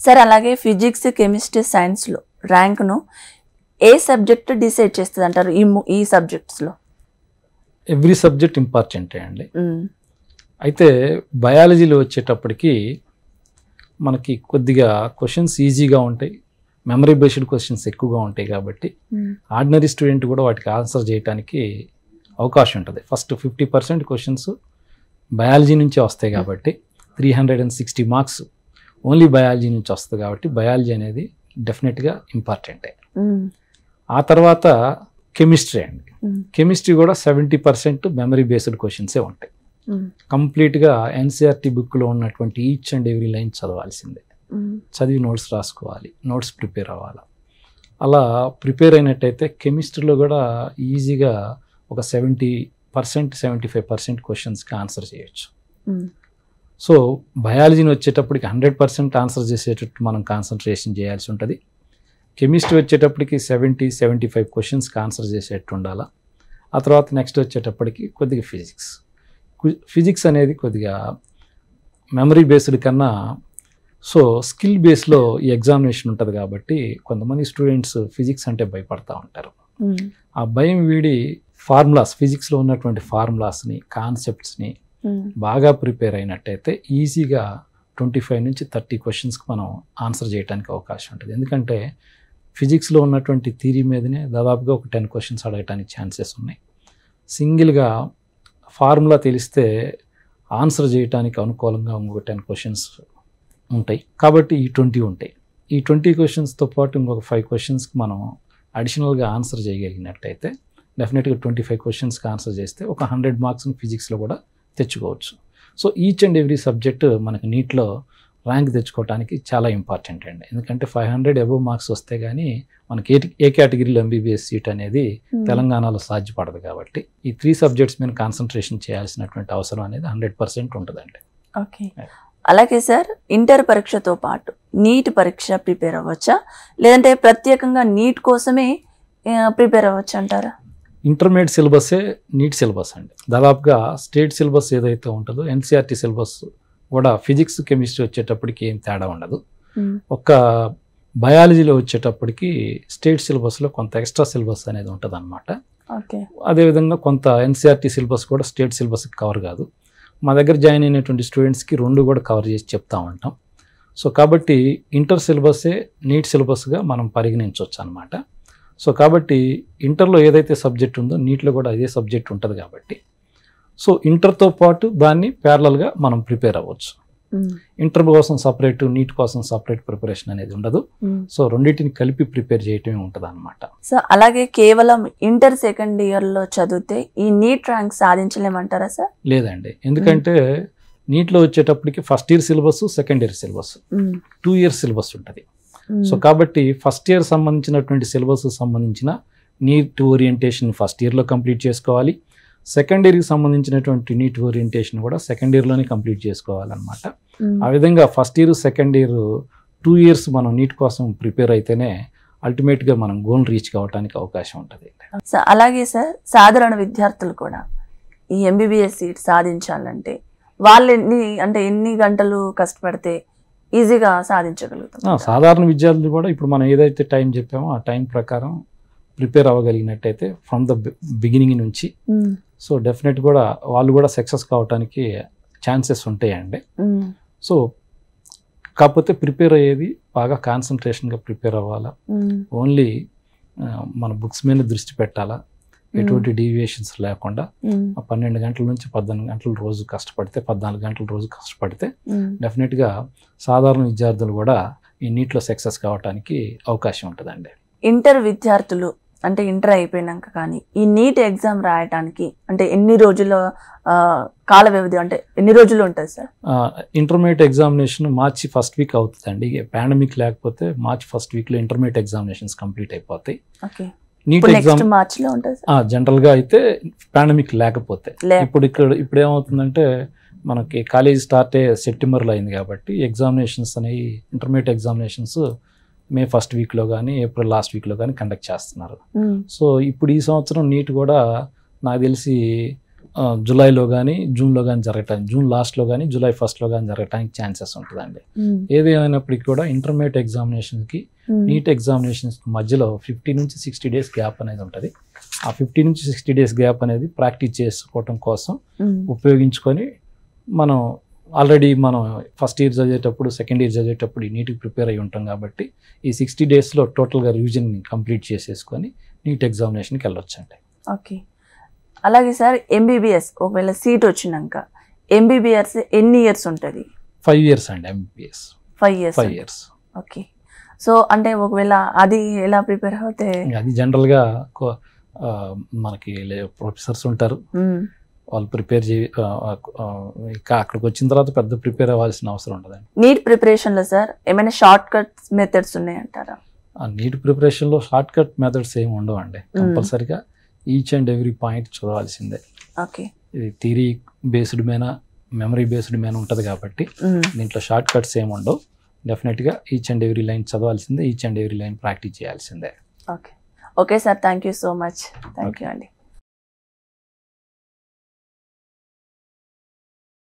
Sir అలాగే physics, chemistry, సైన్స్లో ర్యాంక్ను ఏ subject decide చేస్తుంది అంటారు ఈ సబ్జెక్ట్స్లో? ఎవ్రీ సబ్జెక్ట్ ఇంపార్టెంటే అండి. అయితే బయాలజీలో వచ్చేటప్పటికి మనకి కొద్దిగా క్వశ్చన్స్ ఈజీగా ఉంటాయి, మెమరీ బేస్డ్ క్వశ్చన్స్ ఎక్కువగా ఉంటాయి కాబట్టి ఆర్డినరీ స్టూడెంట్ కూడా వాటికి ఆన్సర్ చేయడానికి అవకాశం ఉంటుంది. ఫస్ట్ 50% క్వశ్చన్స్ బయాలజీ నుంచే వస్తాయి కాబట్టి 360 మార్క్స్ ఓన్లీ బయాలజీ నుంచి వస్తుంది కాబట్టి బయాలజీ అనేది డెఫినెట్గా ఇంపార్టెంటే. ఆ తర్వాత కెమిస్ట్రీ అండి. కెమిస్ట్రీ కూడా 70% మెమరీ బేస్డ్ క్వశ్చన్సే ఉంటాయి. కంప్లీట్గా ఎన్సీఆర్టీ బుక్లో ఉన్నటువంటి ఈచ్ అండ్ ఎవ్రీ లైన్ చదవాల్సిందే, చదివి నోట్స్ రాసుకోవాలి, నోట్స్ ప్రిపేర్ అవ్వాలి. అలా ప్రిపేర్ అయినట్టయితే కెమిస్ట్రీలో కూడా ఈజీగా ఒక 70% 75% క్వశ్చన్స్కి ఆన్సర్ చేయొచ్చు. సో బయాలజీని వచ్చేటప్పటికి 100% ఆన్సర్ చేసేటట్టు మనం కాన్సన్ట్రేషన్ చేయాల్సి ఉంటుంది. కెమిస్ట్రీ వచ్చేటప్పటికి 70-75 క్వశ్చన్స్కి ఆన్సర్ చేసేటట్టు ఉండాలి. ఆ తర్వాత నెక్స్ట్ వచ్చేటప్పటికి కొద్దిగా ఫిజిక్స్ అనేది కొద్దిగా మెమరీ బేస్డ్ కన్నా స్కిల్ బేస్లో ఈ ఎగ్జామినేషన్ ఉంటుంది కాబట్టి కొంతమంది స్టూడెంట్స్ ఫిజిక్స్ అంటే భయపడతా ఉంటారు. ఆ భయం వీడి ఫార్ములాస్, ఫిజిక్స్లో ఉన్నటువంటి ఫార్ములాస్ని, కాన్సెప్ట్స్ని బాగా ప్రిపేర్ అయినట్టయితే ఈజీగా 25-30 క్వశ్చన్స్కి మనం ఆన్సర్ చేయడానికి అవకాశం ఉంటుంది. ఎందుకంటే ఫిజిక్స్లో ఉన్నటువంటి థియరీ మీదనే దాదాపుగా ఒక 10 క్వశ్చన్స్ అడగడానికి ఛాన్సెస్ ఉన్నాయి. సింగిల్గా ఫార్ములా తెలిస్తే ఆన్సర్ చేయడానికి అనుకూలంగా ఇంకొక 10 క్వశ్చన్స్ ఉంటాయి కాబట్టి ఈ 20 ఉంటాయి. ఈ 20 క్వశ్చన్స్తో పాటు ఇంకొక 5 క్వశ్చన్స్కి మనం అడిషనల్గా ఆన్సర్ చేయగలిగినట్టయితే డెఫినెట్గా 25 క్వశ్చన్స్కి ఆన్సర్ చేస్తే ఒక 100 మార్క్స్ని ఫిజిక్స్లో కూడా తెచ్చుకోవచ్చు. So each and every subject మనకి నీట్లో ర్యాంక్ తెచ్చుకోవడానికి చాలా ఇంపార్టెంట్ అండి. ఎందుకంటే 500 అబోవ్ మార్క్స్ వస్తే కానీ మనకి ఏ కేటగిరీలో ఎంబీబీఎస్ సీట్ అనేది తెలంగాణలో సాధ్యపడదు కాబట్టి ఈ 3 సబ్జెక్ట్స్ మీద కాన్సన్ట్రేషన్ చేయాల్సినటువంటి అవసరం అనేది 100% ఉంటుందండి. ఓకే, అలాగే సార్ ఇంటర్ పరీక్షతో పాటు నీట్ పరీక్ష ప్రిపేర్ అవ్వచ్చా, లేదంటే ప్రత్యేకంగా నీట్ కోసమే ప్రిపేర్ అవ్వచ్చు అంటారా? ఇంటర్మీడియట్ సిలబస్సే నీట్ సిలబస్ అండి. దాదాపుగా స్టేట్ సిలబస్ ఏదైతే ఉంటుందో ఎన్సీఆర్టీ సిలబస్ కూడా ఫిజిక్స్, కెమిస్ట్రీ వచ్చేటప్పటికి ఏం తేడా ఉండదు. ఒక్క బయాలజీలో వచ్చేటప్పటికి స్టేట్ సిలబస్లో కొంత ఎక్స్ట్రా సిలబస్ అనేది ఉంటుంది అనమాట. అదేవిధంగా కొంత ఎన్సీఆర్టీ సిలబస్ కూడా స్టేట్ సిలబస్కి కవర్ కాదు. మా దగ్గర జాయిన్ అయినటువంటి స్టూడెంట్స్కి 2 కూడా కవర్ చేసి చెప్తా ఉంటాం. సో కాబట్టి ఇంటర్ సిలబస్సే నీట్ సిలబస్గా మనం పరిగణించవచ్చు అనమాట. సో కాబట్టి ఇంటర్లో ఏదైతే సబ్జెక్ట్ ఉందో నీట్లో కూడా అదే సబ్జెక్ట్ ఉంటుంది కాబట్టి సో ఇంటర్తో పాటు దాన్ని ప్యారలల్గా మనం ప్రిపేర్ అవ్వచ్చు. ఇంటర్ కోసం సపరేట్, నీట్ కోసం సపరేట్ ప్రిపరేషన్ అనేది ఉండదు. సో రెండింటిని కలిపి ప్రిపేర్ చేయటమే ఉంటుంది అనమాట. సో అలాగే కేవలం ఇంటర్ సెకండ్ ఇయర్లో చదివితే ఈ నీట్ ర్యాంక్ సాధించలేమంటారా సార్? లేదండి, ఎందుకంటే నీట్లో వచ్చేటప్పటికి first year syllabus, second year syllabus 2 years syllabus ఉంటుంది. సో కాబట్టి ఫస్ట్ ఇయర్ సంబంధించినటువంటి సిలబస్ సంబంధించిన నీట్ ఓరియంటేషన్ ఫస్ట్ ఇయర్లో కంప్లీట్ చేసుకోవాలి. సెకండ్ ఇయర్కి సంబంధించినటువంటి నీట్ ఓరియంటేషన్ కూడా సెకండ్ ఇయర్లోనే కంప్లీట్ చేసుకోవాలన్నమాట. ఆ విధంగా first year, second year 2 years మనం నీట్ కోసం ప్రిపేర్ అయితేనే అల్టిమేట్గా మనం గోల్ రీచ్ కావడానికి అవకాశం ఉంటుంది. అలాగే సార్ సాధారణ విద్యార్థులు కూడా ఈ ఎంబీబీఎస్ సీట్ సాధించాలంటే వాళ్ళు ఎన్ని గంటలు కష్టపడితే ఈజీగా సాధించగలుగుతాం? సాధారణ విద్యార్థులు కూడా ఇప్పుడు మనం ఏదైతే టైం చెప్పామో ఆ టైం ప్రకారం ప్రిపేర్ అవ్వగలిగినట్టయితే ఫ్రమ్ ద బిగినింగ్ నుంచి సో డెఫినెట్ కూడా వాళ్ళు కూడా సక్సెస్ కావడానికి ఛాన్సెస్ ఉంటాయండి. సో కాకపోతే ప్రిపేర్ అయ్యేది బాగా కాన్సన్ట్రేషన్గా ప్రిపేర్ అవ్వాలా, ఓన్లీ మన బుక్స్ మీద దృష్టి పెట్టాలా, ఎటువంటి డీవియేషన్స్ లేకుండా 12 గంటల నుంచి 14 గంటలు రోజు కష్టపడితే, 14 గంటల రోజు కష్టపడితే డెఫినెట్గా సాధారణ విద్యార్థులు కూడా ఈ నీట్లో సక్సెస్ కావడానికి అవకాశం ఉంటుందండి. ఇంటర్ విద్యార్థులు అంటే ఇంటర్ అయిపోయినాక కానీ ఈ నీట్ ఎగ్జామ్ రాయడానికి అంటే ఎన్ని రోజుల కాల వ్యవధి, అంటే ఎన్ని రోజులు ఉంటుంది సార్? ఇంటర్మీడియట్ ఎగ్జామినేషన్ మార్చి ఫస్ట్ వీక్ అవుతుందండి. పాండమిక్ లేకపోతే మార్చి ఫస్ట్ వీక్లో ఇంటర్మీడియట్ ఎగ్జామినేషన్స్ కంప్లీట్ అయిపోతాయి. నీట్ ఎగ్జామ్ మార్చిలో ఉంటుంది జనరల్గా అయితే, పాండమిక్ లేకపోతే. ఇప్పుడు ఏమవుతుందంటే మనకి కాలేజ్ స్టార్ట్ సెప్టెంబర్లో అయింది కాబట్టి ఎగ్జామినేషన్స్ అనేవి ఇంటర్మీడియట్ ఎగ్జామినేషన్స్ మే ఫస్ట్ వీక్లో కానీ ఏప్రిల్ లాస్ట్ వీక్లో కానీ కండక్ట్ చేస్తున్నారు. సో ఇప్పుడు ఈ సంవత్సరం నీట్ కూడా నాకు తెలిసి జూలైలో కానీ జూన్లో కానీ జరగటానికి, జూన్ లాస్ట్లో కానీ జూలై ఫస్ట్లో కానీ జరగటానికి ఛాన్సెస్ ఉంటుందండి. ఏది అయినప్పటికీ కూడా ఇంటర్మీడియట్ ఎగ్జామినేషన్కి నీట్ ఎగ్జామినేషన్స్ మధ్యలో 50 నుంచి 60 డేస్ గ్యాప్ అనేది ఉంటుంది. ఆ 50 నుంచి 60 డేస్ గ్యాప్ అనేది ప్రాక్టీస్ చేసుకోవటం కోసం ఉపయోగించుకొని మనం ఆల్రెడీ మనం ఫస్ట్ ఇయర్ చదివేటప్పుడు, సెకండ్ ఇయర్ చదివేటప్పుడు ఈ నీట్కి ప్రిపేర్ అయి ఉంటాం కాబట్టి ఈ 60 డేస్లో టోటల్గా రివిజన్ కంప్లీట్ చేసేసుకొని నీట్ ఎగ్జామినేషన్కి వెళ్ళొచ్చండి. ఓకే. అలాగే సార్ ఎంబీబీఎస్ ఒకవేళ సీట్ వచ్చినాక ఎంబీబీఎస్ ఎన్ని ఇయర్స్ ఉంటుంది? 5 years అండి ఎంబీబీఎస్. 5 years. ఓకే. సో అంటే ఒకవేళ అది ఎలా ప్రిపేర్ అవుతే? అది జనరల్గా మనకి ప్రొఫెసర్స్ ఉంటారు, వాళ్ళు ప్రిపేర్ అక్కడికి వచ్చిన తర్వాత పెద్ద ప్రిపేర్ అవ్వాల్సిన అవసరం ఉండదండి. నీట్ ప్రిపరేషన్లో సార్ ఏమైనా షార్ట్ కట్ మెథడ్స్ ఉన్నాయంటారా? నీట్ ప్రిపరేషన్లో షార్ట్ కట్ మెథడ్స్ ఏమి ఉండవండి. కంపల్సరిగా ఈచ్ అండ్ ఎవ్రీ పాయింట్ చదవాల్సిందే. ఓకే. ఇది థియరీ బేస్డ్ మీద, మెమరీ బేస్డ్ మీద ఉంటుంది కాబట్టి దీంట్లో షార్ట్ కట్స్ ఏమి ఉండవు. డెఫినెట్గా ఈచ్ అండ్ ఎవ్రీ లైన్ చదవాల్సిందే, each and every line practice చేయాల్సిందే. Okay. Okay sir, thank you so much. Thank you అండి.